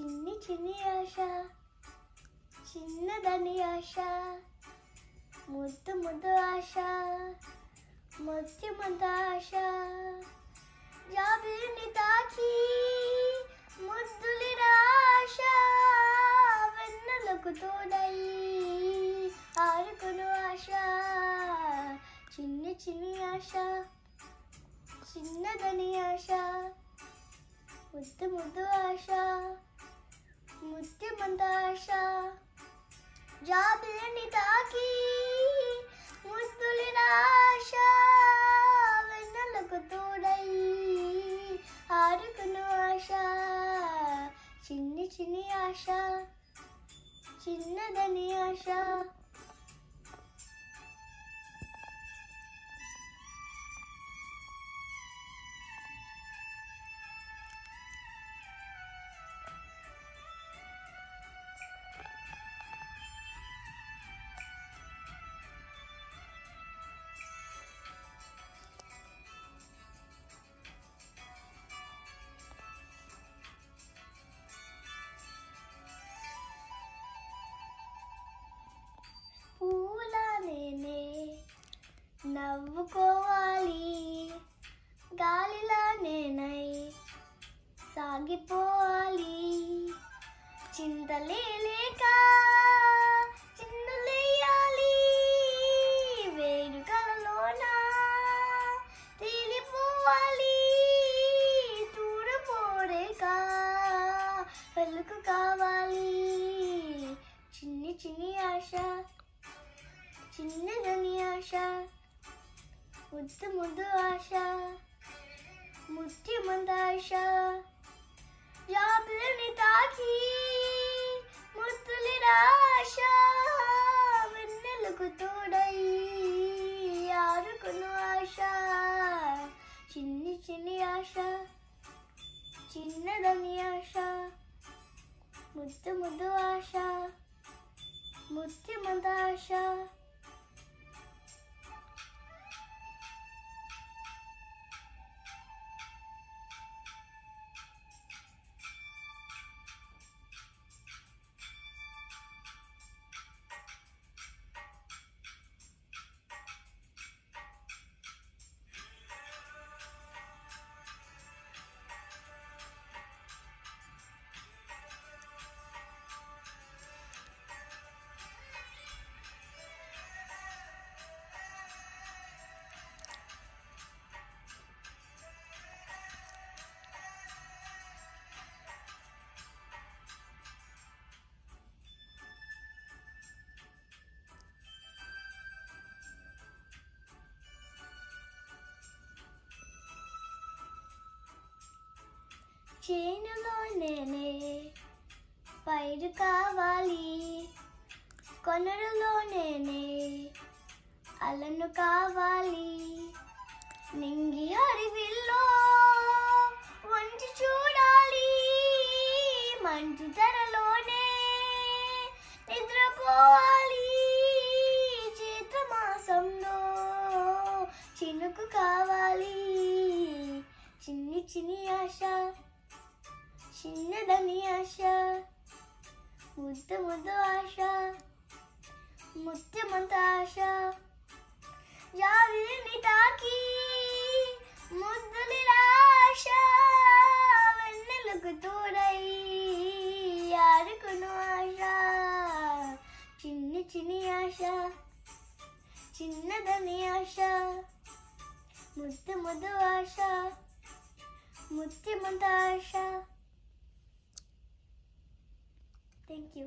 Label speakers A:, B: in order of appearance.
A: చిన్ని చిన్ని ఆశ చిన్నదని ఆశ ముద్దు ముద్దు ఆశ ముత్యమంత ఆశ జాబిలిని తాకి ముద్దులి ఆశ వెన్నెలకు తోడై ఆరుకును ఆశ చిన్ని చిన్ని ఆశ చిన్నదని ఆశ ముద్దు ముద్దు ఆశ ముత్యమంత ఆశ జాబిలిని తాకి ముద్దులి ఆశ వెన్నెలకు తోడై ఆరుకును ఆశ చిన్ని చిన్ని ఆశ చిన్నదని ఆశ నవ్వుకోవాలి గాలిలా నేనై సాగిపోవాలి చింతలే లేక చిందులేయాలి వేడుకలలోన తేలిపోవాలి తూరపోరేక వెలుగు కావాలి చిన్ని చిన్ని ఆశ చిన్నదని ఆశ ముద్దు ముద్దు ఆశ ముత్యమంత ఆశ జాబిలిని తాకి ముద్దులి ఆశ వెన్నెలకు తోడై ఆరుకును ఆశ చిన్ని చిన్ని ఆశ చిన్నదని ఆశ ముద్దు ముద్దు ఆశ ముత్యమంత ఆశ చేనులో నేనే పైరు కావాలి కొనరులో నేనే అలను కావాలి నింగి అడవిలో వంచి చూడాలి మంచు ధరలోనే నిద్రపోవాలి చైత్రమాసంలో చినుకు కావాలి చిన్ని చిన్ని ఆశ చిన్నదని ఆశ ముద్దు ముద్దు ఆశ ముత్యమంత ఆశ జాబిలిని తాకి ముద్దులి ఆశ వెన్నెలకు తోడై ఆరుకును ఆశ చిన్ని చిన్ని ఆశ చిన్నదని ఆశ ముద్దు ముద్దు ఆశ ముత్యమంత ఆశ. Thank you.